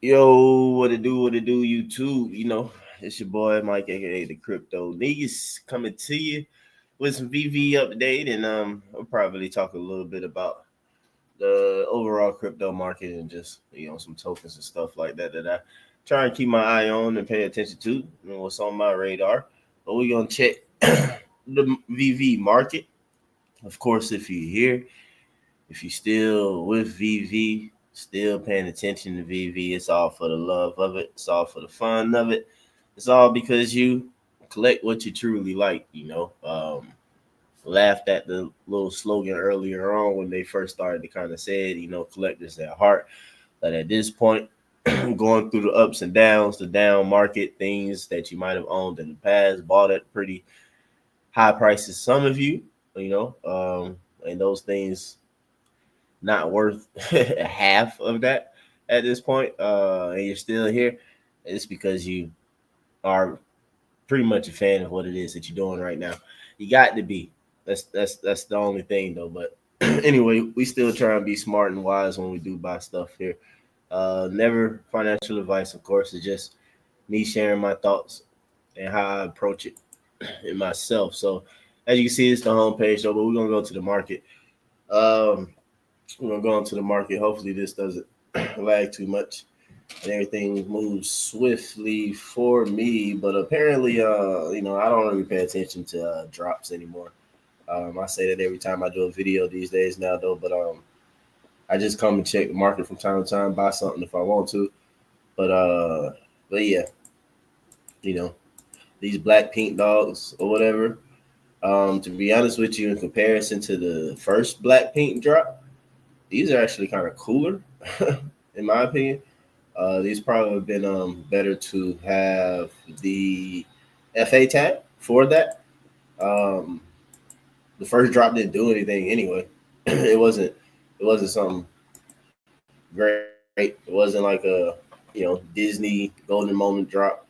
Yo, what it do, YouTube? It's your boy Mike, aka the Crypto Niggas, coming to you with some VV update, and I'll probably talk a little bit about the overall crypto market and just some tokens and stuff like that that I try and keep my eye on and pay attention to, what's on my radar. But we're gonna check the VV market, of course. If you're here, if you're still with VV, still paying attention to VV, it's all for the love of it. It's all for the fun of it. It's all because you collect what you truly like. Laughed at the little slogan earlier on when they first started to kind of say it, collectors at heart. But at this point, going through the ups and downs, the down market, things that you might have owned in the past, bought at pretty high prices, some of you, and those things not worth half of that at this point, and you're still here, it's because you are pretty much a fan of what it is that you're doing right now. You got to be. That's the only thing though. But anyway, we still try and be smart and wise when we do buy stuff here. Never financial advice, of course. It's just me sharing my thoughts and how I approach it in myself. So as you can see, it's the homepage though, but we're gonna go to the market. Um, we're gonna go into the market. Hopefully, this doesn't lag too much and everything moves swiftly for me. But apparently, I don't really pay attention to drops anymore. I say that every time I do a video these days now, though. But I just come and check the market from time to time, buy something if I want to. But uh, but yeah, you know, these black pink dogs or whatever. To be honest with you, in comparison to the first black pink drop, these are actually kind of cooler, in my opinion. These probably have been better to have the FA tag for that. Um, the first drop didn't do anything anyway. It wasn't something great. It wasn't like a Disney golden moment drop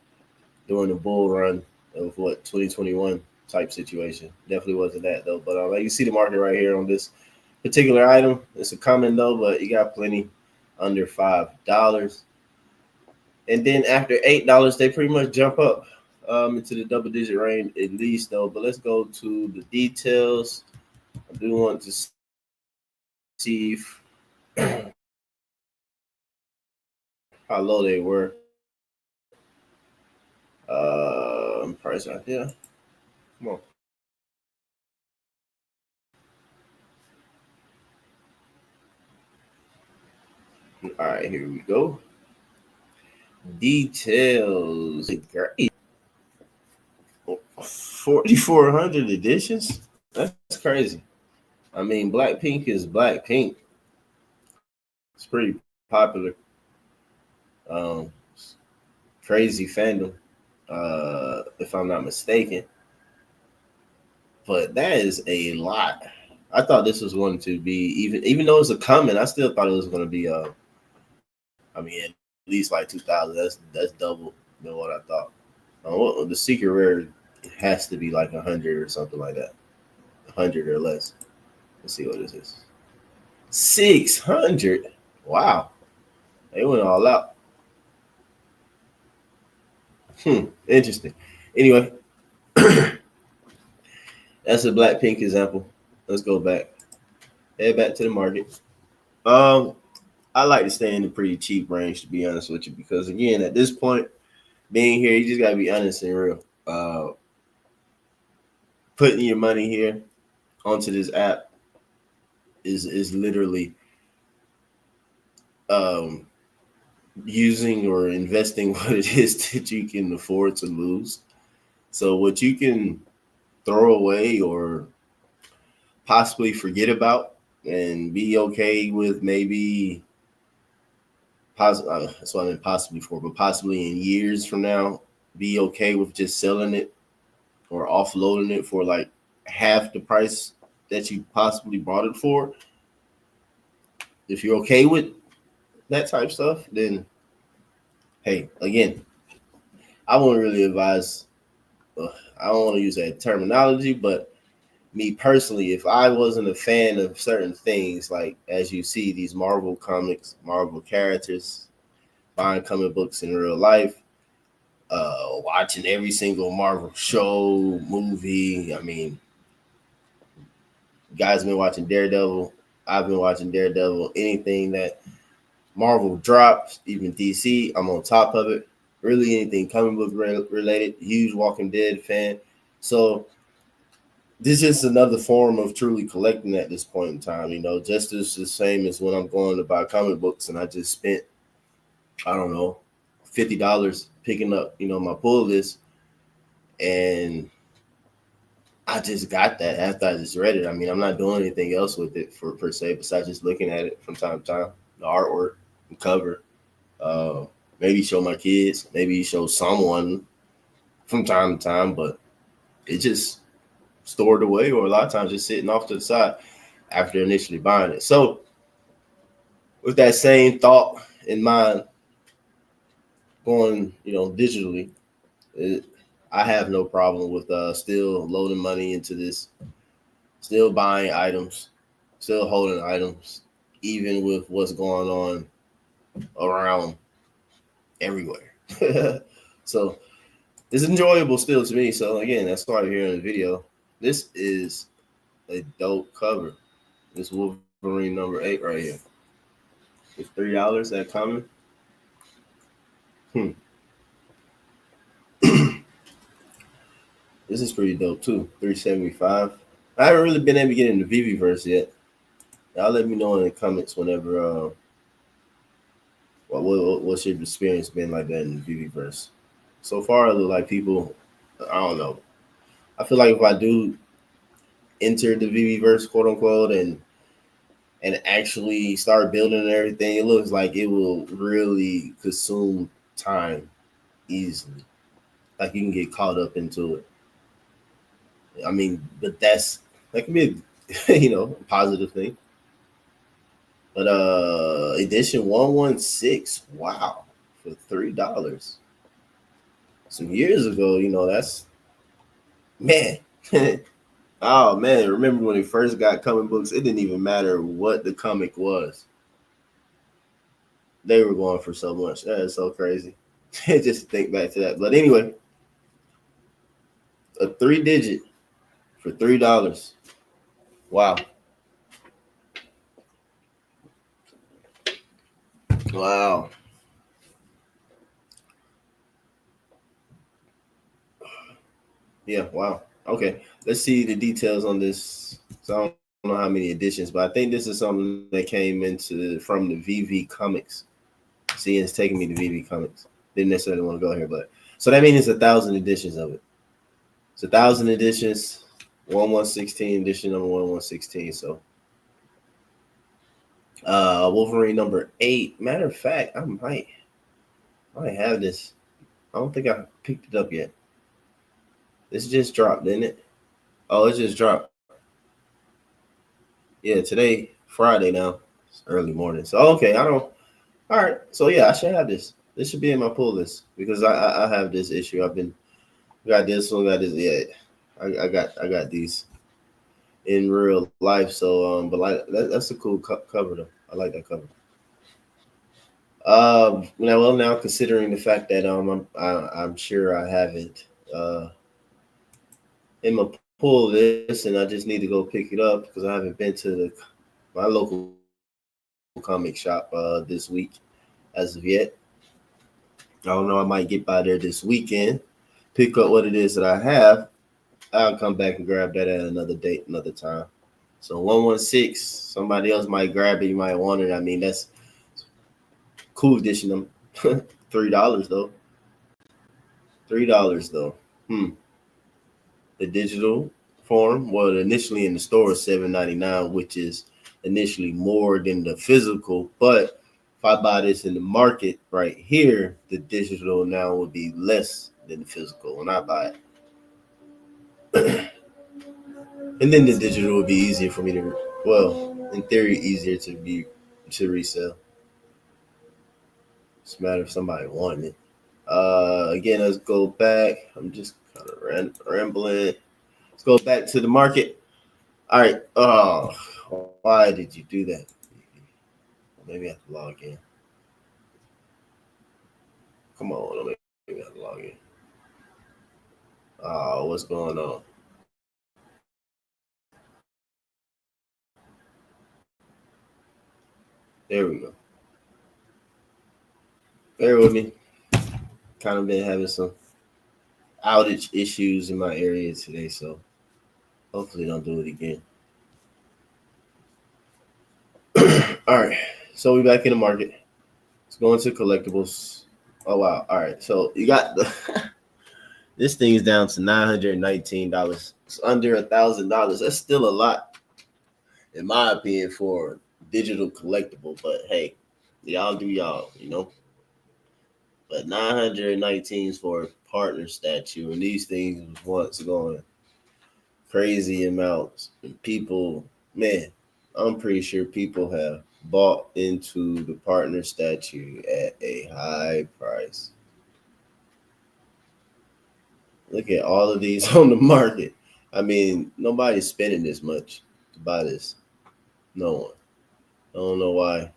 during the bull run of what 2021 type situation. Definitely wasn't that though. But like you see the market right here on this particular item. It's a common though, but you got plenty under $5. And then after $8, they pretty much jump up into the double digit range at least, though. But let's go to the details. I do want to see how low they were. Price right there. Come on. All right, here we go. Details. Great. 4,400 editions. That's crazy. I mean, Blackpink is Blackpink. It's pretty popular. Um, Crazy fandom, if I'm not mistaken. But that is a lot. I thought this was going to be even though it's a comment, I still thought it was going to be I mean at least like 2,000. That's double than what I thought. The secret rare has to be like 100 or something like that, 100 or less. Let's see what this is. 600. Wow, they went all out. Interesting. Anyway, that's a Blackpink example. Let's go back. Head back to the market. Um, I like to stay in the pretty cheap range to be honest with you, because again, at this point, being here, you just gotta be honest and real. Putting your money here onto this app is literally um using or investing what it is that you can afford to lose. So what you can throw away or possibly forget about and be okay with maybe that's what I meant possibly for, but possibly in years from now, be okay with just selling it or offloading it for like half the price that you possibly bought it for. If you're okay with that type stuff, then hey, again, I wouldn't really advise. I don't want to use that terminology, but me personally, if I wasn't a fan of certain things, like as you see these Marvel comics, Marvel characters, buying comic books in real life, watching every single Marvel show, movie. I mean, you guys been watching Daredevil. I've been watching Daredevil. Anything that Marvel drops, even DC, I'm on top of it. Really, anything comic book related. Huge Walking Dead fan. So this is another form of truly collecting at this point in time. Just as the same as when I'm going to buy comic books and I just spent, I don't know, $50 picking up, my pull list, and I just got that after I just read it. I mean, I'm not doing anything else with it for per se besides just looking at it from time to time, the artwork, the cover. Uh, Maybe show my kids, maybe show someone from time to time, but it just stored away, or a lot of times just sitting off to the side after initially buying it. So, with that same thought in mind, going, digitally, I have no problem with still loading money into this, still buying items, still holding items, even with what's going on around everywhere. So it's enjoyable still to me. So again, that's why you're here in the video. This is a dope cover. This Wolverine number 8 right here. It's $3 that coming. This is pretty dope too. $3.75. I haven't really been able to get into Veve verse yet. Y'all let me know in the comments whenever. What's your experience been like that in the Veve verse? So far, it look like people. I don't know. I feel like if I do enter the Veve verse, quote unquote, and actually start building and everything, it looks like it will really consume time easily. Like you can get caught up into it. I mean, but that can be a positive thing. But edition 116, wow, for $3. Some years ago, that's man. Oh man, remember when it first got comic books, it didn't even matter what the comic was. They were going for so much. That is so crazy. Just think back to that. But anyway, a 3-digit for $3. Wow. Wow. Yeah, wow. Okay. Let's see the details on this. So I don't know how many editions, but I think this is something that came from the Veve Comics. See, it's taking me to Veve Comics. Didn't necessarily want to go here, but so that means it's 1,000 editions of it. It's 1,000 editions, 1116 edition number 1116. So Wolverine number 8. Matter of fact, I might have this. I don't think I picked it up yet. This just dropped, didn't it? Oh, it just dropped. Yeah, today, Friday now. It's early morning. So okay, all right. So yeah, I should have this. This should be in my pull list because I have this issue. Got this one, got this. Yeah, I got these in real life. So but like that's a cool cover though. I like that cover. Now considering the fact that I'm sure I have it in my pull list, and I just need to go pick it up because I haven't been to my local comic shop this week as of yet. I don't know. I might get by there this weekend, pick up what it is that I have. I'll come back and grab that at another date, another time. So 116, somebody else might grab it. You might want it. I mean, that's cool edition. $3 though. $3 though. The digital form, well, initially in the store is $7.99, which is initially more than the physical. But if I buy this in the market right here, the digital now would be less than the physical when I buy it. And then the digital would be easier for me to, well, in theory, easier to resell. It's a matter of somebody wanting it. Again, let's go back. I'm just kind of rambling. Let's go back to the market. All right. Oh, why did you do that? Maybe I have to log in. Come on, let me log in. What's going on? There we go. Bear with me. Kind of been having some outage issues in my area today, so hopefully don't do it again. All right, so we back in the market. Let's go into collectibles. Oh wow! All right, so you got the this thing is down to $919. It's under $1,000. That's still a lot, in my opinion, for digital collectible. But hey, y'all do y'all, you know. But 919 is for a partner statue, and these things was once going crazy amounts. And people, man, I'm pretty sure people have bought into the partner statue at a high price. Look at all of these on the market. I mean, nobody's spending this much to buy this. No one. I don't know why. I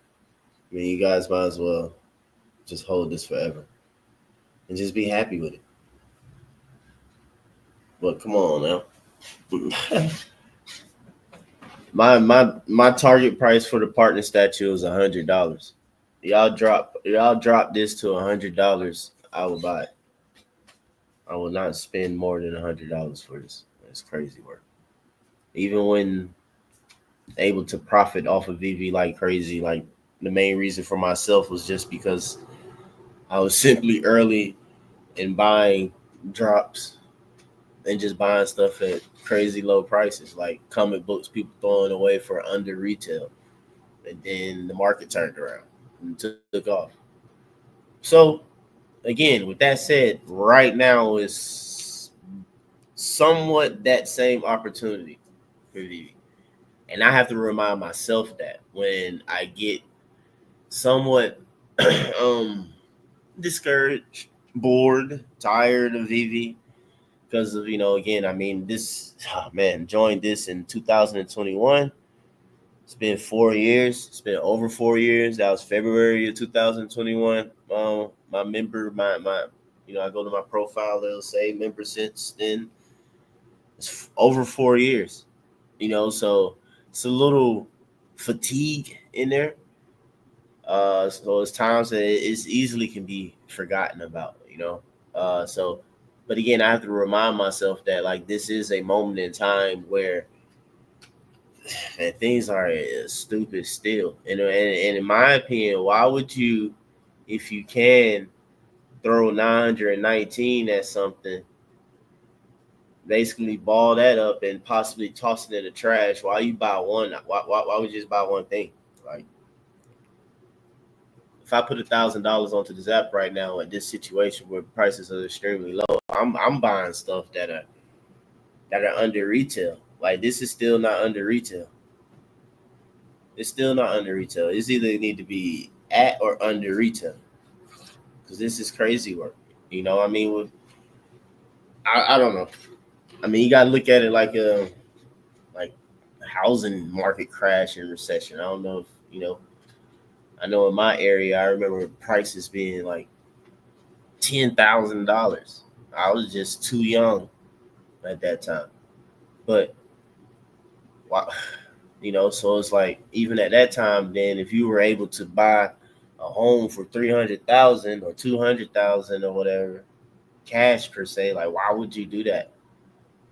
mean, you guys might as well just hold this forever and just be happy with it. But come on now. My target price for the partner statue is $100. Y'all drop this to $100. I will buy it. I will not spend more than $100 for this. It's crazy work. Even when able to profit off of Veve like crazy, like the main reason for myself was just because I was simply early in buying drops and just buying stuff at crazy low prices, like comic books people throwing away for under retail. And then the market turned around and took off. So again, with that said, right now is somewhat that same opportunity for Vivi. And I have to remind myself that when I get somewhat um discouraged, bored, tired of Vivi because of, again, I mean, this man joined this in 2021. It's been 4 years. It's been over 4 years. That was February of 2021. My member, my, I go to my profile. It'll say member since then. It's over 4 years. So it's a little fatigue in there. So it's times that it's easily can be forgotten about. So, but again, I have to remind myself that like this is a moment in time where and things are stupid still. And in my opinion, why would you, if you can, throw 919 at something, basically ball that up and possibly toss it in the trash? Why you buy one? Why would you just buy one thing? Like, if I put $1,000 onto this app right now at this situation where prices are extremely low, I'm buying stuff that are under retail. Like this is still not under retail. It's still not under retail. It's either need to be at or under retail because this is crazy work. I mean, I don't know. I mean, you got to look at it like housing market crash and recession. I don't know if I know in my area, I remember prices being like $10,000. I was just too young at that time, but wow, so it's like even at that time, then if you were able to buy a home for 300,000 or 200,000 or whatever cash per se, like why would you do that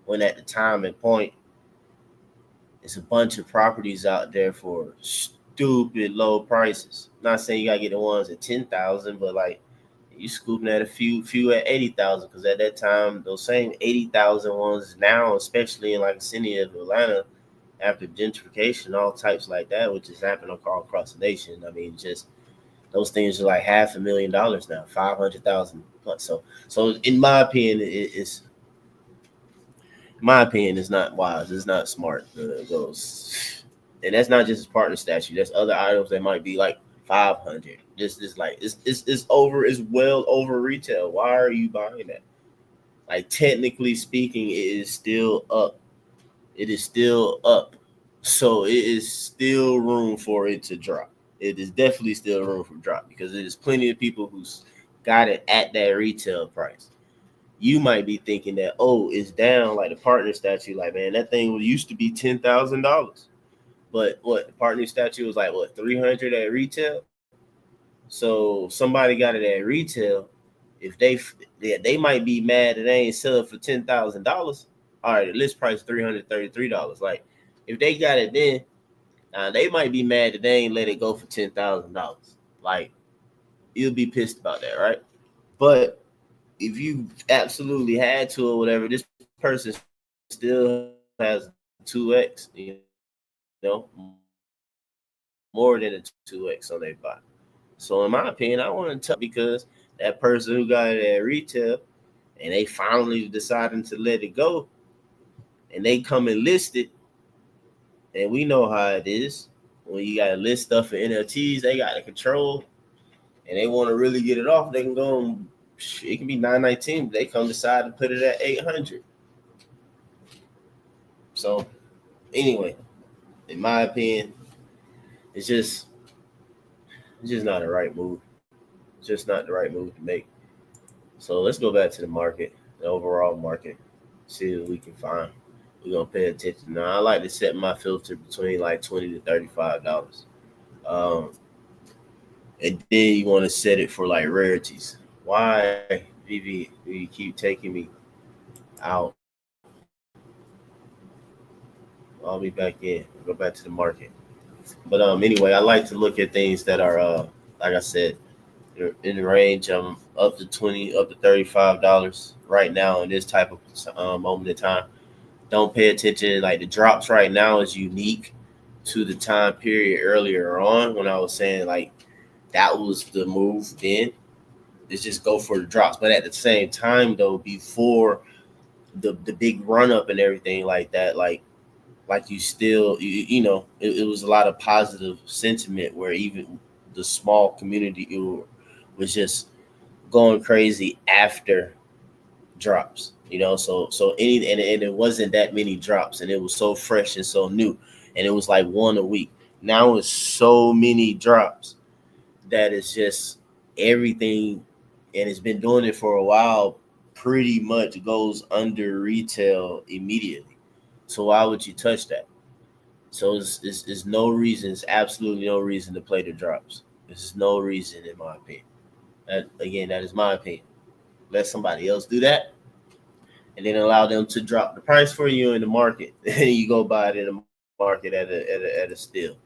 when at the time and point it's a bunch of properties out there for stupid low prices? I'm not saying you gotta get the ones at 10,000, but like you scooping at a few at 80,000, because at that time those same 80,000 ones now, especially in like the city of Atlanta, after gentrification, all types like that, which is happening all across the nation. I mean, just those things are like $500,000 now, 500,000 plus. So in my opinion, it's not wise. It's not smart. Those, and that's not just his partner statue. That's other items that might be like 500. This is like it's over. It's well over retail. Why are you buying that? Like technically speaking, it is still up. It is still up. So it is still room for it to drop. It is definitely still room for drop because there's plenty of people who's got it at that retail price. You might be thinking that, oh, it's down like the partner statue. Like, man, that thing used to be $10,000. But what, the partner statue was like what, 300 at retail? So somebody got it at retail. If they might be mad that they ain't sell it for $10,000. All right, the list price $333. Like, if they got it then, they might be mad that they ain't let it go for $10,000. Like, you'll be pissed about that, right? But if you absolutely had to or whatever, this person still has 2x, more than a 2x on their buy. So in my opinion, I want to touch because that person who got it at retail and they finally deciding to let it go and they come and list it, and we know how it is. When you got to list stuff in NLTs, they got the control and they want to really get it off, they can go and it can be 919, but they come decide to put it at 800. So anyway, in my opinion, it's just not the right move. It's just not the right move to make. So let's go back to the market, the overall market, see what we can find. We're gonna pay attention. Now I like to set my filter between like $20 to $35. Um, and then you want to set it for like rarities. Why, Vivi, do you keep taking me out? I'll be back in. Go back to the market. But anyway, I like to look at things that are like I said, they're in the range up to 20, up to $35 right now in this type of moment in time. Don't pay attention. Like the drops right now is unique to the time period earlier on when I was saying like that was the move then. It's just go for the drops. But at the same time though, before the big run up and everything like that, like you still it was a lot of positive sentiment where even the small community was just going crazy after drops, so any and it wasn't that many drops and it was so fresh and so new and it was like one a week. Now it's so many drops that it's just everything, and it's been doing it for a while, pretty much goes under retail immediately. So why would you touch that? So it's no reason, it's absolutely no reason to play the drops. There's no reason in my opinion. That again, that is my opinion. Let somebody else do that and then allow them to drop the price for you in the market. And you go buy it in the market at a steal.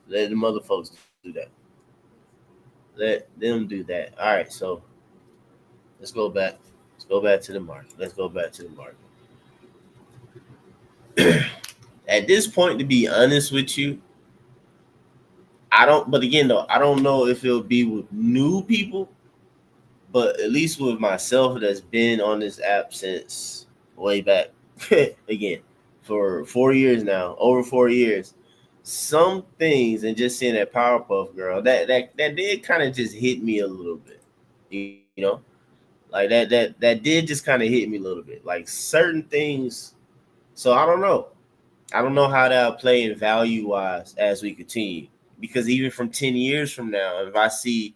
Let the other folks do that. Let them do that. All right, so let's go back. Let's go back to the market. Let's go back to the market. At this point, to be honest with you, I don't. But again, though, I don't know if it'll be with new people, but at least with myself, that's been on this app since way back. Again, for 4 years now, over 4 years. Some things and just seeing that Powerpuff Girl, that did kind of just hit me a little bit, like that did just kind of hit me a little bit. Like certain things. So I don't know how that'll play in value wise as we continue. Because even from 10 years from now, if I see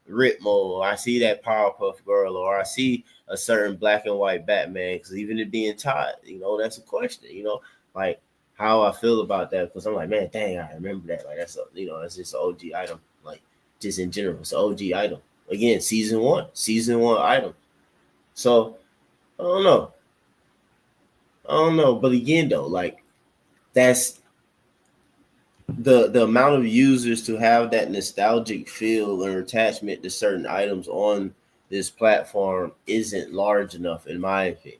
Ritmo, or I see that Powerpuff Girl, or I see a certain black and white Batman, because even it being Todd, that's a question, like how I feel about that. Because I'm like, man, dang, I remember that. Like that's just an OG item. Like just in general, it's an OG item. Again, season one item. So I don't know. But again though, like that's the amount of users to have that nostalgic feel or attachment to certain items on this platform isn't large enough, in my opinion.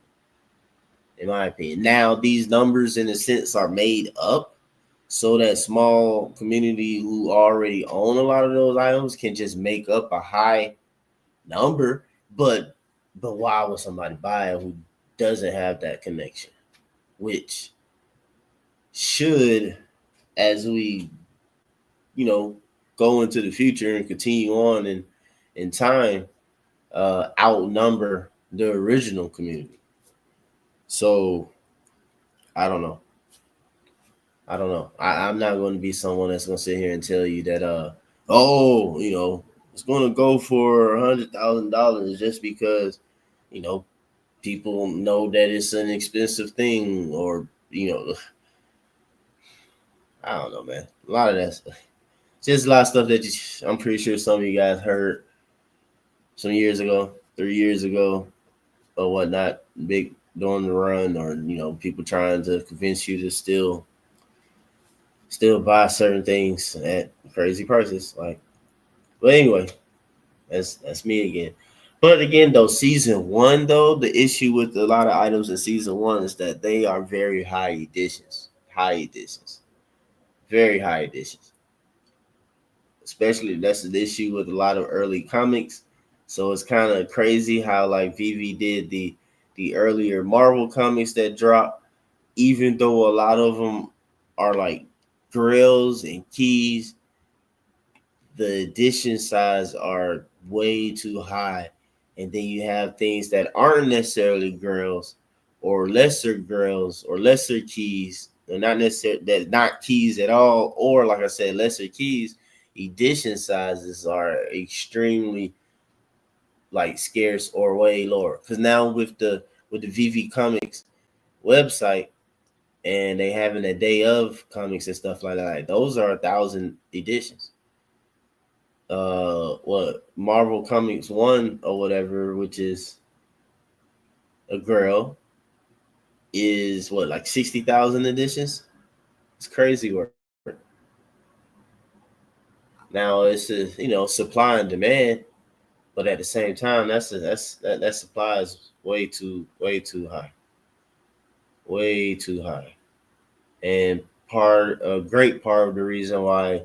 Now these numbers, in a sense, are made up so that small community who already own a lot of those items can just make up a high number. But why would somebody buy it who doesn't have that connection? Which should, as we go into the future and continue on in time, outnumber the original community. So I don't know. I'm not going to be someone that's going to sit here and tell you that, oh, It's going to go for $100,000 just because you know people know that it's an expensive thing, or I don't know, man. A lot of that stuff. Just a lot of stuff that I'm pretty sure some of you guys heard some years ago, 3 years ago, or whatnot. Big during the run, or people trying to convince you to still buy certain things at crazy prices. Like, but anyway, that's me again. But again, though, season one, though, the issue with a lot of items in season one is that they are very high editions, very high editions. Especially that's an issue with a lot of early comics. So it's kind of crazy how like Veve did the earlier Marvel comics that dropped, even though a lot of them are like grills and keys, the edition size are way too high. And then you have things that aren't necessarily grills or lesser keys. They're not necessarily that not keys at all, or like I said, lesser keys. Edition sizes are extremely like scarce or way lower. Because now with the Veve Comics website, and they having a day of comics and stuff like that, like, those are 1,000 editions. What Marvel Comics One or whatever, which is a girl, is what, like 60,000 editions. It's crazy work. Now it's supply and demand, but at the same time, that supply is way too high, way too high, and a great part of the reason why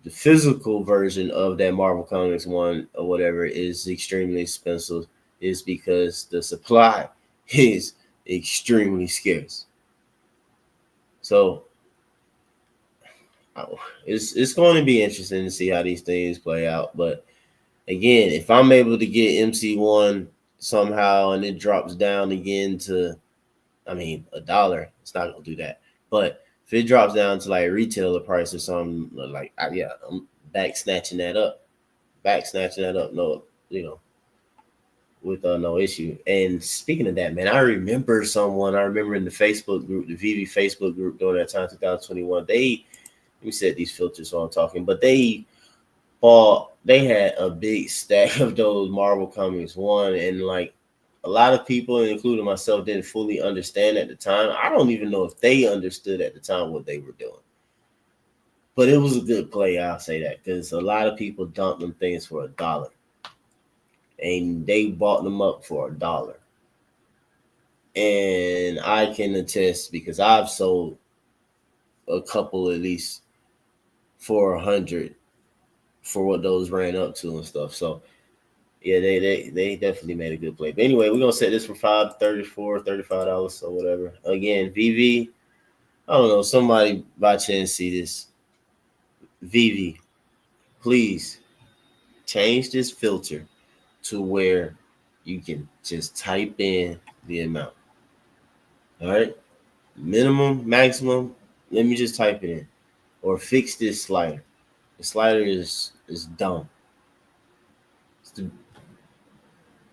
the physical version of that Marvel Comics one or whatever is extremely expensive is because the supply is extremely scarce. So it's going to be interesting to see how these things play out. But again, if I'm able to get MC1 somehow and it drops down again to, I mean, $1, it's not gonna do that. But if it drops down to like retailer price or something, like yeah, I'm back snatching that up. No, with no issue. And speaking of that, man, I remember in the Facebook group, the Veve Facebook group during that time, 2021. Let me set these filters while I'm talking, but they had a big stack of those Marvel Comics one, and like a lot of people, including myself, didn't fully understand at the time. I don't even know if they understood at the time what they were doing. But it was a good play, I'll say that, because a lot of people dumped them things for $1. And they bought them up for $1. And I can attest because I've sold a couple at least for 100 for what those ran up to and stuff. So yeah, they definitely made a good play. But anyway, we're gonna set this for $35 or whatever. Again, Veve. I don't know. Somebody by chance see this. Veve, please change this filter to where you can just type in the amount. All right. Minimum, maximum. Let me just type it in. Or fix this slider. The slider is dumb.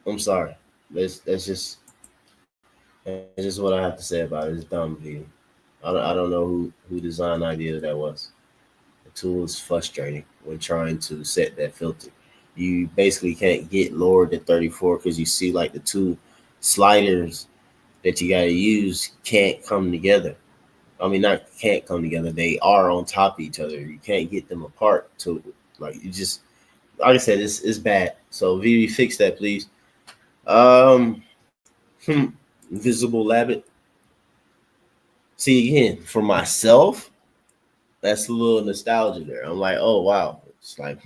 I'm sorry. That's just what I have to say about it. It's dumb, Veve. I don't know who designed the idea that was. The tool is frustrating when trying to set that filter. You basically can't get lower than 34 because you see like the two sliders that you got to use can't come together. I mean, not can't come together. They are on top of each other. You can't get them apart. To like you just like I said, it's bad. So Veve, fix that, please. Um, Invisible Labbit. See again for myself. That's a little nostalgia there. I'm like, oh wow. It's like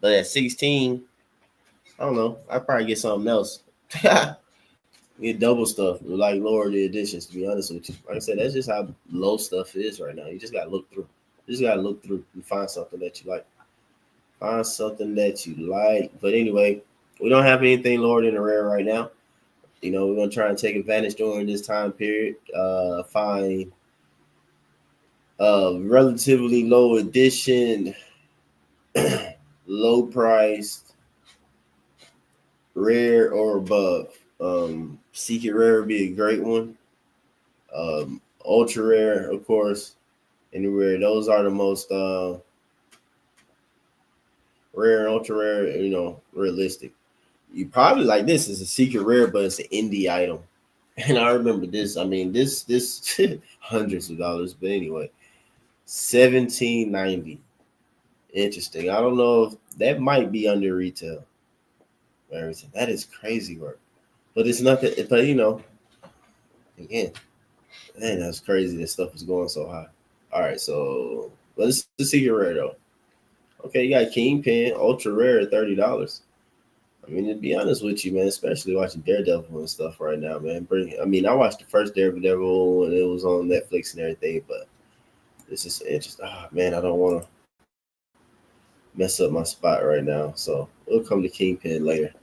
But at 16, I don't know. I'd probably get something else. Get double stuff, like lower the editions. To be honest with you, like I said, that's just how low stuff is right now. You just gotta look through. You just gotta look through and find something that you like. Find something that you like. But anyway, we don't have anything lower than a rare right now. We're gonna try and take advantage during this time period. Find relatively low edition low priced, rare or above. Secret rare would be a great one. Ultra rare, of course, and rare. Those are the most rare and ultra rare. Realistic. You probably like this is a secret rare, but it's an indie item. And I remember this. I mean, this hundreds of dollars, but anyway, 1790. Interesting. I don't know if that might be under retail. Everything that is crazy work, but it's nothing. But again, man, that's crazy. That stuff is going so high. All right, so let's the secret rare though. Okay, you got Kingpin ultra rare at $30. I mean, to be honest with you, man, especially watching Daredevil and stuff right now, man. I mean, I watched the first Daredevil when it was on Netflix and everything, but it's just interesting. Oh, man, I don't want to mess up my spot right now, so we'll come to Kingpin later.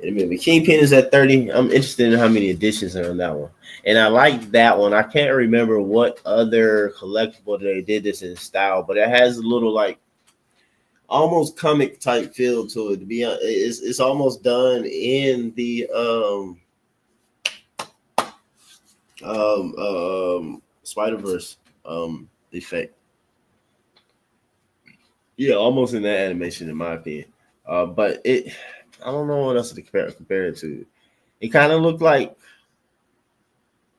And maybe Kingpin is at 30. I'm interested in how many editions are on that one, and I like that one. I can't remember what other collectible they did this in style, but it has a little like almost comic type feel to it. To be honest, it's almost done in the Spider Verse effect. Yeah, almost in that animation, in my opinion. But I don't know what else to compare it to. It kind of looked like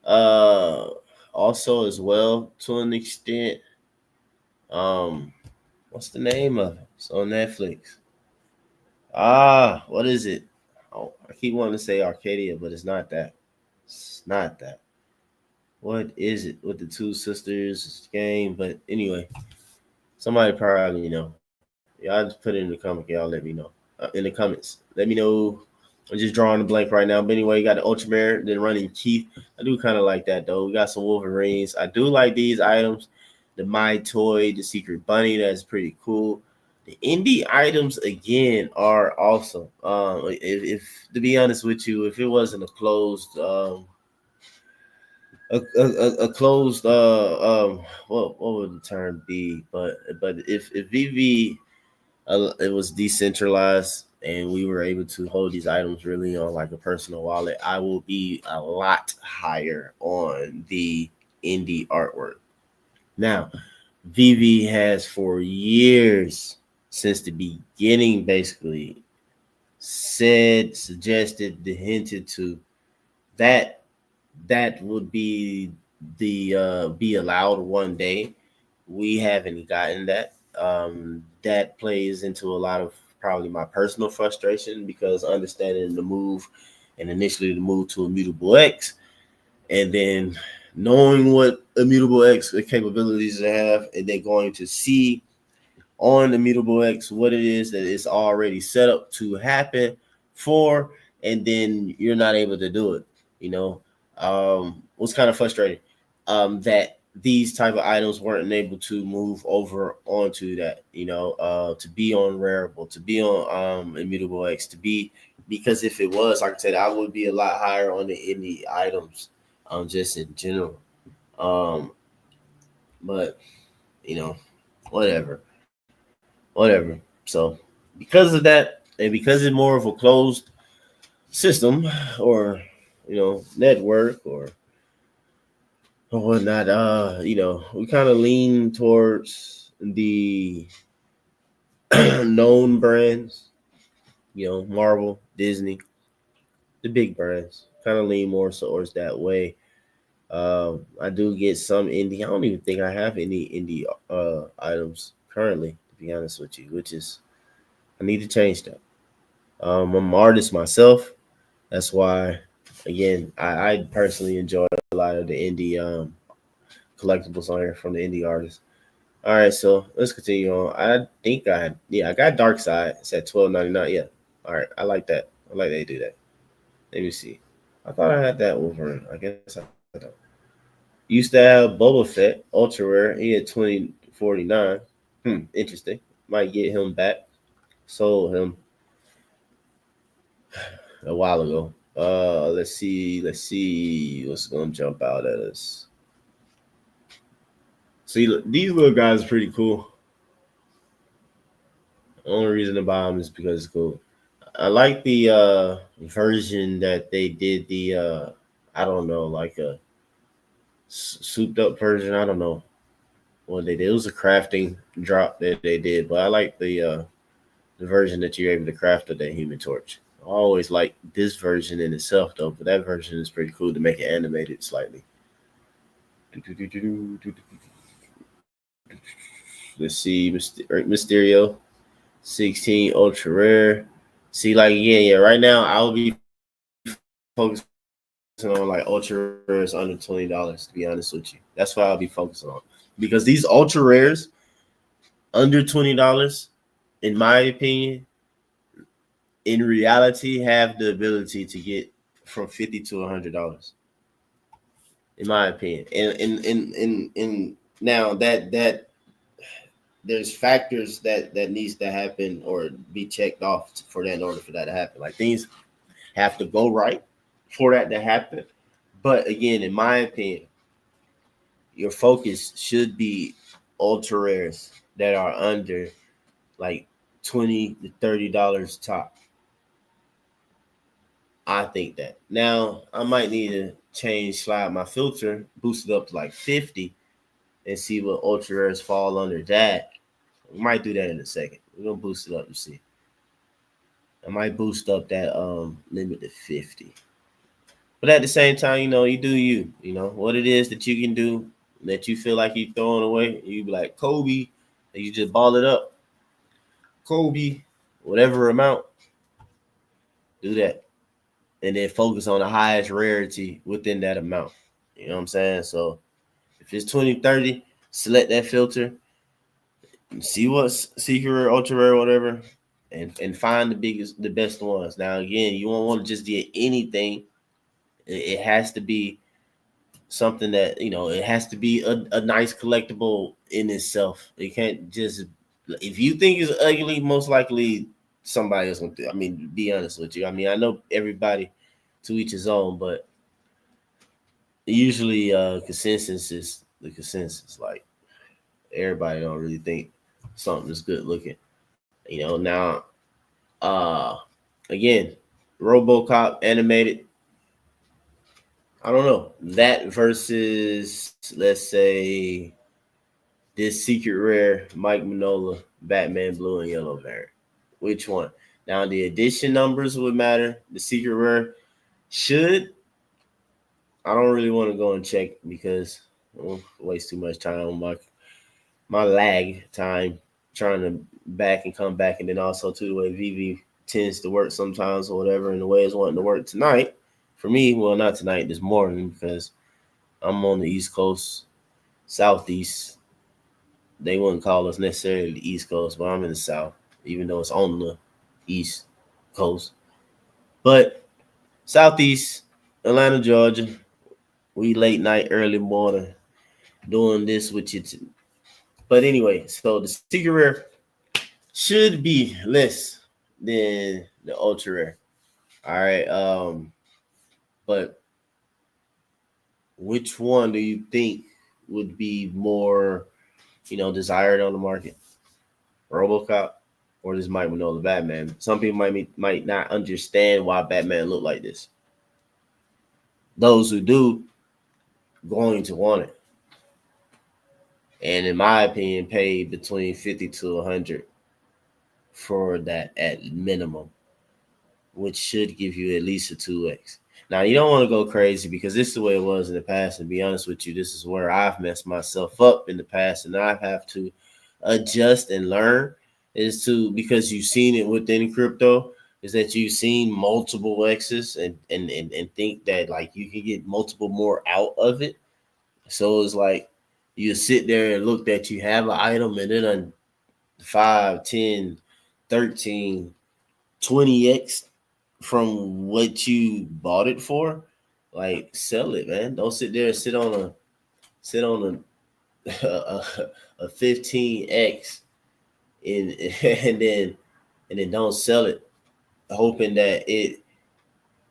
uh also as well to an extent. Um, what's the name of it? It's on Netflix. What is it? Oh, I keep wanting to say Arcadia, but it's not that. It's not that. What is it with the two sisters game? But anyway, somebody probably know. Yeah, I just put it in the comment. Y'all let me know in the comments. Let me know. I'm just drawing a blank right now. But anyway, you got the Ultramare, then running Keith. I do kind of like that though. We got some Wolverines. I do like these items. The My Toy, the Secret Bunny, that's pretty cool. The indie items again are awesome. If to be honest with you, if it wasn't a closed a closed what would the term be? But if VV it was decentralized and we were able to hold these items really on like a personal wallet, I will be a lot higher on the indie artwork. Now, VV has for years since the beginning basically said, suggested, hinted to that that would be allowed one day. We haven't gotten that. That plays into a lot of probably my personal frustration because understanding the move and initially the move to Immutable X, and then knowing what Immutable X capabilities they have, and then going to see on Immutable X what it is that is already set up to happen for, and then you're not able to do it. You know, was kind of frustrating that these type of items weren't able to move over onto that. To be on Rareable, to be on Immutable X, to be because if it was, like I said, I would be a lot higher on the indie items, just in general. Um, but you know, whatever whatever. So because of that, and because it's more of a closed system or network or whatnot, we kind of lean towards the known brands, Marvel, Disney, the big brands. Kind of lean more towards that way. I do get some indie. I don't even think I have any indie items currently, to be honest with you, which is I need to change that. I'm an artist myself. That's why, again, I personally enjoy a lot of the indie collectibles on here from the indie artists. All right, so let's continue on. I think I got Dark Side. It's at $12.99. Yeah. All right, I like that. I like they do that. Let me see. I thought I had that Wolverine. I guess I don't. Used to have Boba Fett, Ultra Rare. He had 2049. Interesting. Might get him back. Sold him a while ago. Let's see what's gonna jump out at us. See, look, these little guys are pretty cool. Only reason to buy them is because it's cool. I like the version that they did the I don't know, like a souped up version. I don't know what they did. It was a crafting drop that they did, but I like the version that you're able to craft of that Human Torch. I always like this version in itself though, but that version is pretty cool to make it animated slightly. Let's see, Mysterio 16 ultra rare. See, like yeah. Right now, I will be focusing on like ultra rares under $20. To be honest with you, that's what I'll be focusing on because these ultra rares under $20, in my opinion, in reality, have the ability to get from $50 to $100. In my opinion, and now that there's factors that needs to happen or be checked off for that in order for that to happen. Like things have to go right for that to happen. But again, in my opinion, your focus should be ultra rares that are under like $20 to $30 top. I think that. Now I might need to slide my filter, boost it up to like 50 and see what ultra rares fall under that. We might do that in a second. We're gonna boost it up to see. I might boost up that limit to 50. But at the same time, you do you. You know what it is that you can do that you feel like you throwing away. You be like Kobe, and you just ball it up. Kobe, whatever amount, do that, and then focus on the highest rarity within that amount. You know what I'm saying? So if it's 2030, select that filter, see what's secret rare, ultra rare, whatever, and find the best ones. Now again, you won't want to just get anything. It has to be something that it has to be a nice collectible in itself. It can't just if you think it's ugly, most likely somebody else gonna do. I mean, be honest with you. I mean, I know everybody to each his own, but usually consensus is the consensus. Like everybody don't really think something is good looking. Now uh again, RoboCop animated. I don't know that versus let's say this secret rare Mike Manola Batman blue and yellow variant. Which one? Now the edition numbers would matter. The secret rare should. I don't really want to go and check because I'll waste too much time on my lag time trying to back and come back, and then also too the way Veve tends to work sometimes or whatever, and the way it's wanting to work tonight. For me, well, not tonight, this morning because I'm on the East Coast, Southeast. They wouldn't call us necessarily the East Coast, but I'm in the South, even though it's on the East Coast. But Southeast, Atlanta, Georgia, we late night, early morning doing this with you. But anyway, so the secret rare should be less than the ultra rare. All right. But which one do you think would be more, desired on the market? RoboCop or this Mike Manola Batman? Some people might not understand why Batman looked like this. Those who do going to want it, and in my opinion, pay between 50 to 100 for that at minimum, which should give you at least a 2x. Now you don't want to go crazy because this is the way it was in the past. And be honest with you, this is where I've messed myself up in the past, and I have to adjust and learn. Is to because you've seen it within crypto, is that you've seen multiple X's and think that like you can get multiple more out of it. So it's like you sit there and look that you have an item and then on 5, 10, 13, 20x from what you bought it for. Like sell it, man. Don't sit there and sit on a 15x and and then don't sell it, hoping that it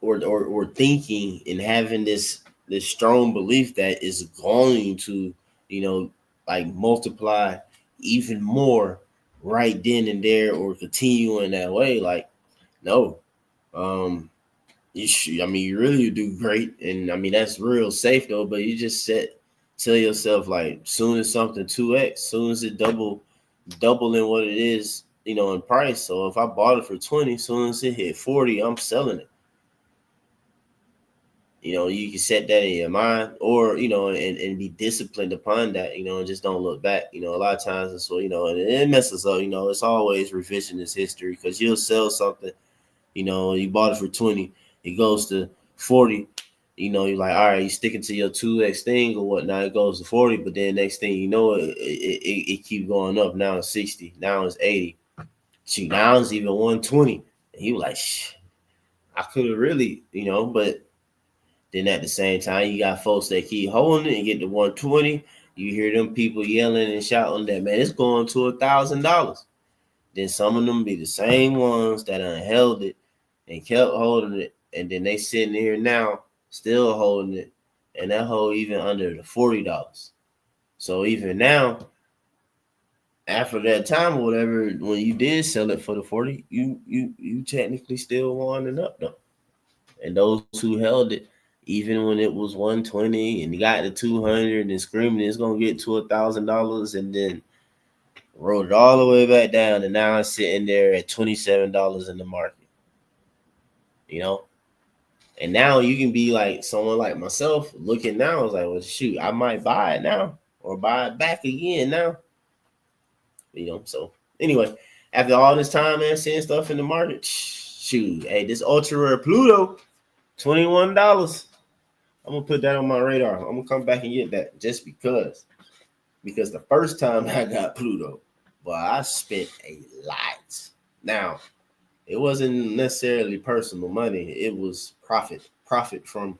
or thinking and having this strong belief that is going to, you know, like multiply even more right then and there or continue in that way. Like, no. Um, I mean, you really do great, and I mean that's real safe though. But you just tell yourself like, soon as something 2x, soon as it doubling what it is, in price. So if I bought it for 20, soon as it hit 40, I'm selling it. You can set that in your mind, or and be disciplined upon that, and just don't look back. A lot of times it's and it messes up. It's always revisionist history, because you'll sell something. You bought it for 20, it goes to 40. You're like, all right, you sticking to your 2x thing or whatnot. It goes to 40, but then next thing you know, it keeps going up. Now it's 60, now it's 80. Shoot, now it's even 120. And you like, I could have really, but then at the same time, you got folks that keep holding it and get to 120. You hear them people yelling and shouting that, man, it's going to $1,000. Then some of them be the same ones that held it and kept holding it, and then they sitting here now still holding it, and that hold even under the $40. So even now, after that time or whatever, when you did sell it for the 40, you technically still winding up though. And those who held it, even when it was 120 and you got to 200 and screaming it's gonna get to $1,000, and then rode it all the way back down, and now it's sitting there at $27 in the market. You know, and now you can be like someone like myself looking now is like, well, shoot, I might buy it now or buy it back again now. So anyway, after all this time, man, seeing stuff in the market, shoot, hey, this ultra rare Pluto, $21. I'm gonna put that on my radar. I'm gonna come back and get that just because the first time I got Pluto, well, I spent a lot. Now, it wasn't necessarily personal money. It was profit from,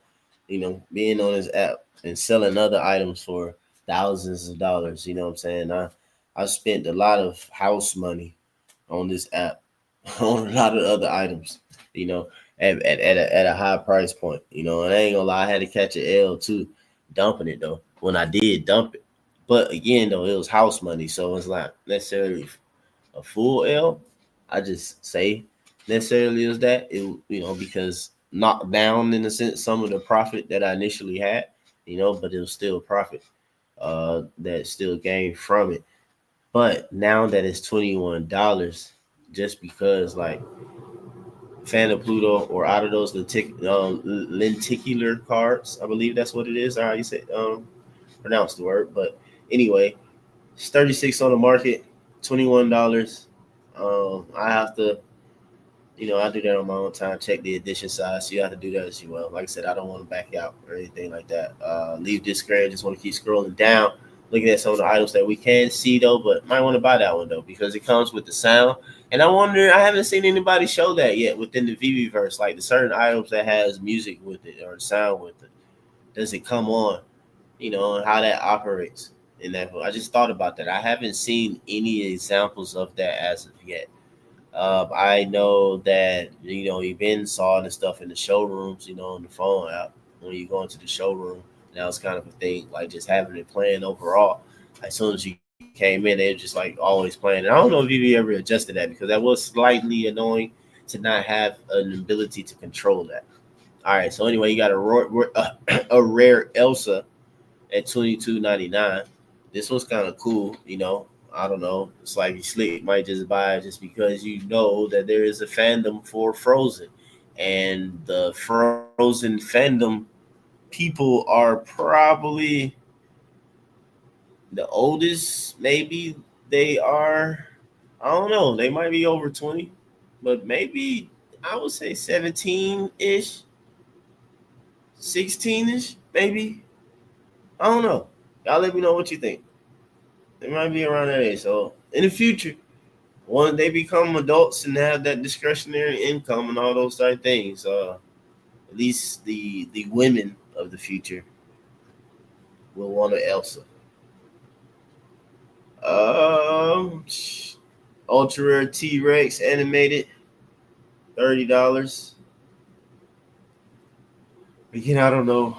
being on this app and selling other items for thousands of dollars. You know what I'm saying? I spent a lot of house money on this app, on a lot of other items. You know, at a high price point. And I ain't gonna lie, I had to catch an L too, dumping it though. When I did dump it, but again though, it was house money, so it's not necessarily a full L. I just say necessarily is that it, because knocked down in a sense some of the profit that I initially had, but it was still profit that still gained from it. But now that it's $21, just because like Fan of Pluto or out of those lenticular cards, I believe that's what it is, or how you say pronounce the word. But anyway, it's 36 on the market, $21. I have to, I do that on my own time. Check the edition size, so you have to do that as well. Like I said, I don't want to back out or anything like that. Leave this screen. Just want to keep scrolling down, looking at some of the items that we can see though, but might want to buy that one though because it comes with the sound. And I wonder, I haven't seen anybody show that yet within the Veve verse, like the certain items that has music with it or sound with it. Does it come on? And how that operates in that. I just thought about that. I haven't seen any examples of that as of yet. I know that you've been saw the stuff in the showrooms, on the phone app when you go into the showroom. That was kind of a thing, like just having it playing overall. As soon as you came in, they were just like always playing. And I don't know if you ever adjusted that because that was slightly annoying to not have an ability to control that. All right, so anyway, you got a rare Elsa at 22.99. This was kind of cool. I don't know. It's like you slick might just buy it just because you know that there is a fandom for Frozen, and the Frozen fandom people are probably the oldest. Maybe they are. I don't know. They might be over 20, but maybe I would say 17 ish, 16 ish, maybe. I don't know. Y'all let me know what you think. They might be around that age. So in the future, when they become adults and have that discretionary income and all those type things, at least the women of the future will want an Elsa. Um, Ultra rare T Rex animated, $30. Again, I don't know.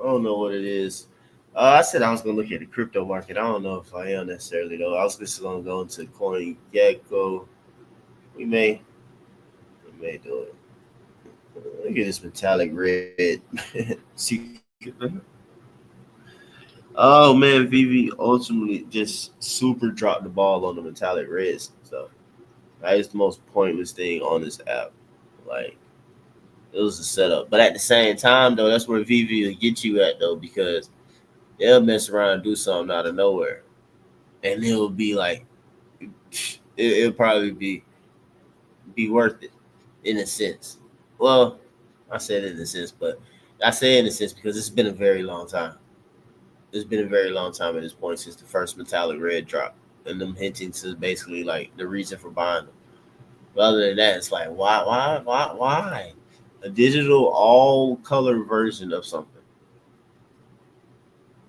I don't know what it is. I said I was gonna look at the crypto market. I don't know if I am necessarily though. I was just gonna go into Coin Gecko. We may, we may do it. Look at this metallic red secret. Oh man, Vivi ultimately just super dropped the ball on the metallic reds stuff. That is the most pointless thing on this app. Like it was a setup, but at the same time though, that's where Vivi will get you at though because they'll mess around and do something out of nowhere, and it'll be like it'll probably be worth it in a sense. Well, I said in a sense, but I say in a sense because it's been a very long time. It's been a very long time at this point since the first metallic red drop, and them hinting to basically like the reason for buying them. But other than that, it's like why? A digital all color version of something.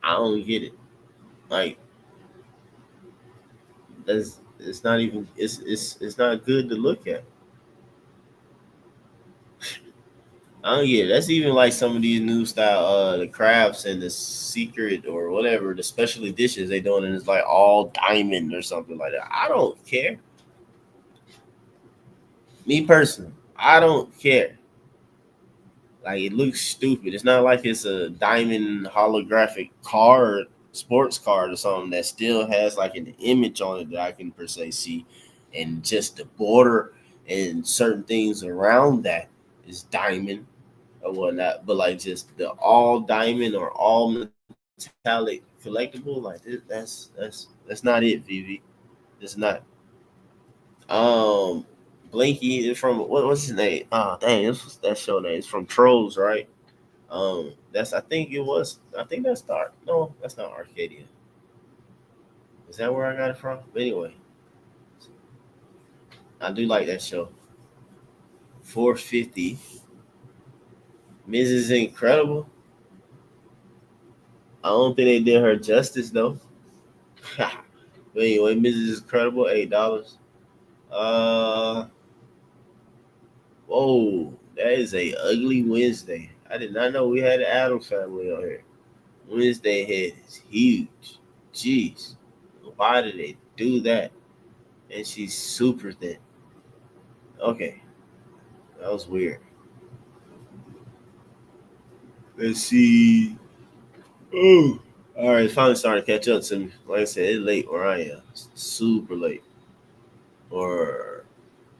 I don't get it. Like that's it's not even it's not good to look at. I don't get it. That's even like some of these new style the crafts and the secret or whatever, the special editions they doing and it's like all diamond or something like that. I don't care. Me personally, I don't care. Like it looks stupid. It's not like it's a diamond holographic card, sports card or something that still has like an image on it that I can per se see, and just the border and certain things around that is diamond or whatnot. But like just the all diamond or all metallic collectible, like that's not it, Vivi. It's not. Um, Blinky is from what's his name? Oh dang, this was that show name. It's from Trolls, right? That's I think that's Dark. No, that's not Arcadia. Is that where I got it from? But anyway, I do like that show. 450. Mrs. Incredible. I don't think they did her justice though. But anyway, Mrs. Incredible, $8. Uh, whoa, that is a ugly Wednesday. I did not know we had an Adam family on here. Wednesday head is huge. Jeez, why did they do that? And she's super thin. Okay, that was weird. Let's see. Oh, all right. It's finally starting to catch up to me. Like I said, it's late where I am. It's super late or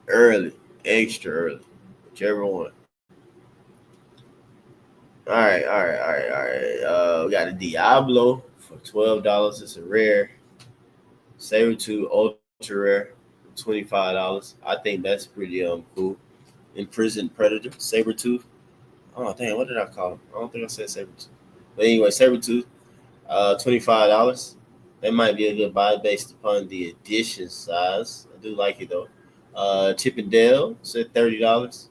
early, extra early, whichever one. We got a Diablo for $12. It's a rare. Saber two ultra rare, $25. I think that's pretty cool. Imprisoned Predator, Saber tooth. Oh damn, what did I call him? I don't think I said saber tooth. But anyway, saber tooth, $25. That might be a good buy based upon the edition size. I do like it though. Chip and Dale said $30.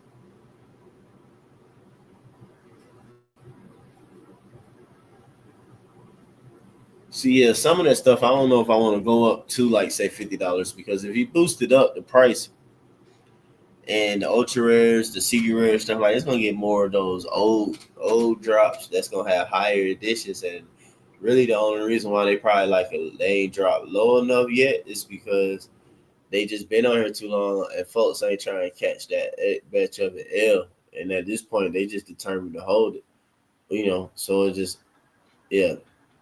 So yeah, some of that stuff I don't know if I want to go up to like say $50 because if you boosted up the price and the ultra rares, the secret rares, stuff like it's gonna get more of those old drops that's gonna have higher editions. And really, the only reason why they probably they ain't dropped low enough yet is because they just been on here too long, and folks ain't trying to catch that batch of an L. And at this point, they just determined to hold it. So it just yeah.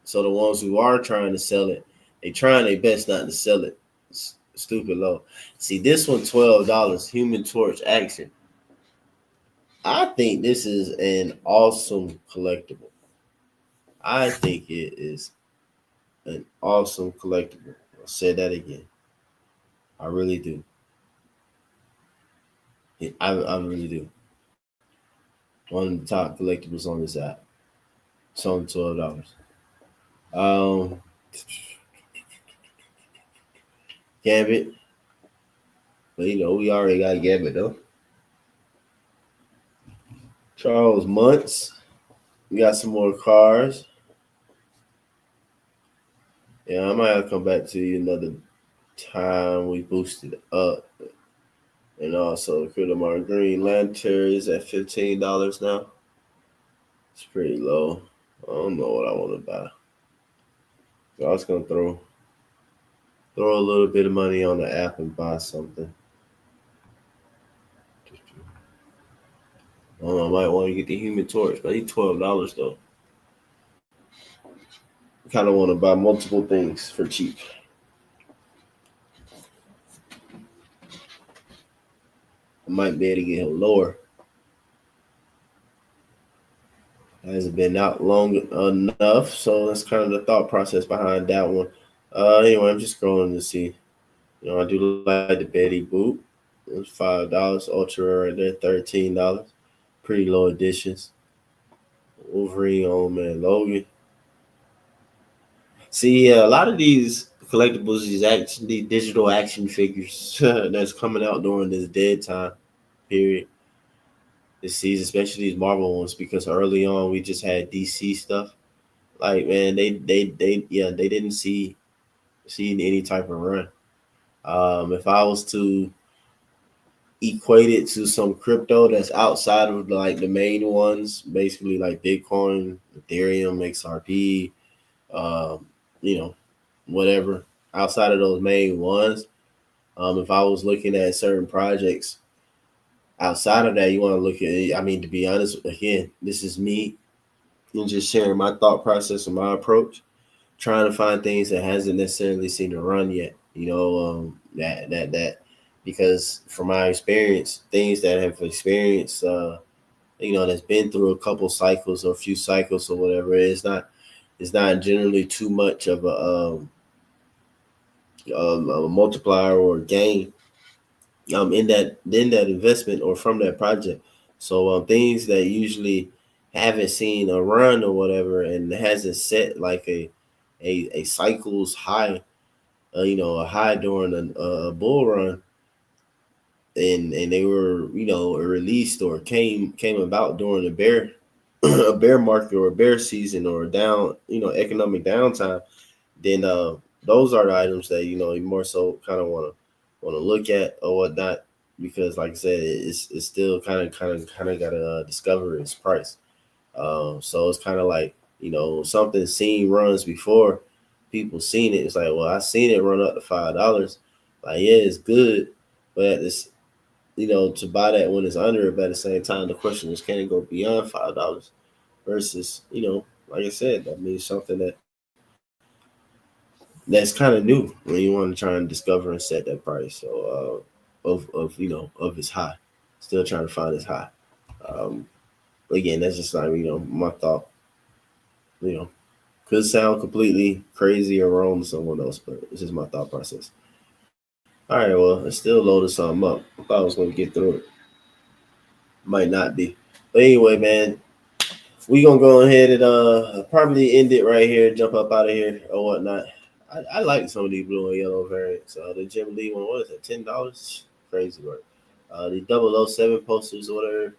So the ones who are trying to sell it, they trying their best not to sell it. Stupid low. See this one, $12. Human Torch Action. I think this is an awesome collectible. I think it is an awesome collectible. I'll say that again. I really do. I really do. One of the top collectibles on this app. It's only $12. Um, Gambit. But we already got Gambit though. Charles Muntz. We got some more cars. Yeah, I might have to come back to you another time we boosted up. And also Crudamar Green Lantern is at $15 now. It's pretty low. I don't know what I want to buy. I was gonna throw a little bit of money on the app and buy something. I might want to get the Human Torch, but he's $12 though. Kind of want to buy multiple things for cheap. I might be able to get him lower. Hasn't been out long enough, so that's kind of the thought process behind that one. Anyway, I'm just scrolling to see. I do like the Betty Boop. It was $5. Ultra right there, $13. Pretty low editions. Wolverine, old man Logan. See, a lot of these collectibles, these digital action figures that's coming out during this dead time period this season, especially these Marvel ones, because early on we just had DC stuff. Like man, they didn't see any type of run. If I was to equate it to some crypto that's outside of like the main ones, basically like Bitcoin, Ethereum, XRP, um, you know, whatever outside of those main ones. If I was looking at certain projects outside of that, you want to look at. I mean, to be honest, again, this is me and just sharing my thought process and my approach, trying to find things that hasn't necessarily seen a run yet. That because from my experience, things that have experienced, that's been through a couple cycles or a few cycles or whatever, it's not generally too much of a multiplier or a gain in that investment or from that project. So things that usually haven't seen a run or whatever and hasn't set like a cycles high, a high during a bull run, and they were released or came about during a bear a bear market or a bear season or a down economic downtime, then those are the items that you more so kind of want to look at or whatnot, because like I said, it's still kind of got to discover its price. So it's kind of like something seen runs before people seen it. It's like, well, I seen it run up to $5. Like, yeah, it's good, but at this, to buy that when it's under it. But at the same time, the question is, can it go beyond $5 versus, like I said, that means something that's kind of new when you want to try and discover and set that price. So of its high, still trying to find its high. Um, Again, that's just like my thought. You know, could sound completely crazy or wrong to someone else, but it's just my thought process. All right, well, it's still loaded something up. I thought I was going to get through it. Might not be. But anyway, man, we gonna go ahead and probably end it right here, jump up out of here or whatnot. I like some of these blue and yellow variants. The Jim Lee one, what is it, $10? Crazy work. The 007 posters or whatever.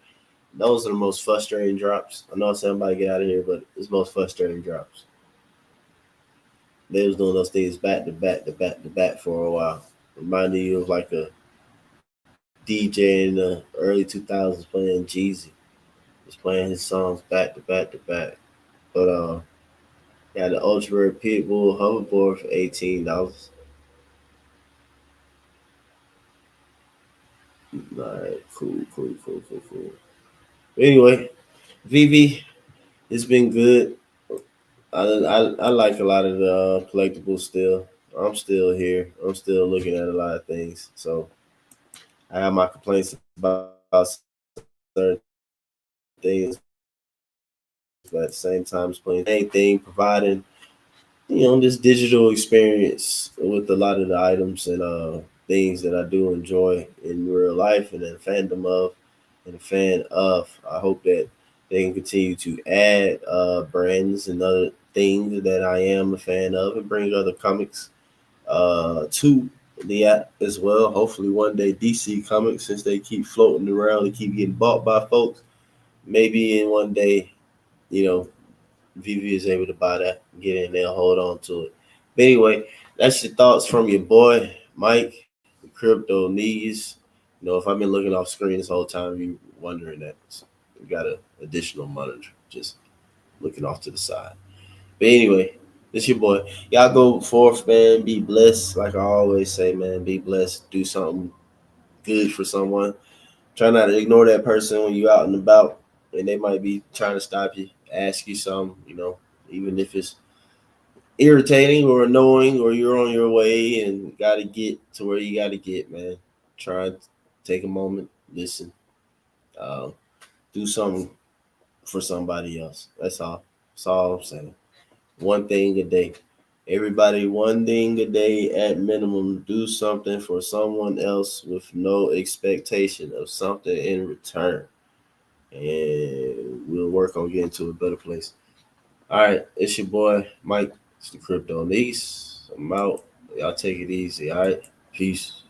Those are the most frustrating drops. I know somebody get out of here, but it's most frustrating drops. They was doing those things back to back to back to back for a while. Reminding you of like a DJ in the early 2000s playing Jeezy. Was playing his songs back to back to back. But yeah, the Ultra Rare Pitbull hoverboard for $18. All right, cool. Anyway, Vv, it's been good. I like a lot of the collectibles still. I'm still here. I'm still looking at a lot of things. So I have my complaints about certain things, but at the same time, it's playing the same thing, providing this digital experience with a lot of the items and things that I do enjoy in real life and a fandom of and a fan of. I hope that they can continue to add brands and other things that I am a fan of and bring other comics to the app as well. Hopefully one day DC Comics, since they keep floating around and keep getting bought by folks, maybe in one day, you know, VV is able to buy that, get in there, hold on to it. But anyway, that's your thoughts from your boy Mike, the crypto knees. If I've been looking off screen this whole time, you wondering that we got an additional monitor just looking off to the side. But anyway, It's your boy. Y'all go forth, man. Be blessed. Like I always say, man, be blessed. Do something good for someone. Try not to ignore that person when you out and about, and they might be trying to stop you, ask you something, even if it's irritating or annoying, or you're on your way and got to get to where you got to get, man. Try and take a moment, listen, uh, do something for somebody else. That's all. That's all I'm saying. One thing a day. Everybody, one thing a day at minimum. Do something for someone else with no expectation of something in return. And we'll work on getting to a better place. All right, it's your boy, Mike. It's the Crypto Niece. I'm out. Y'all take it easy. All right. Peace.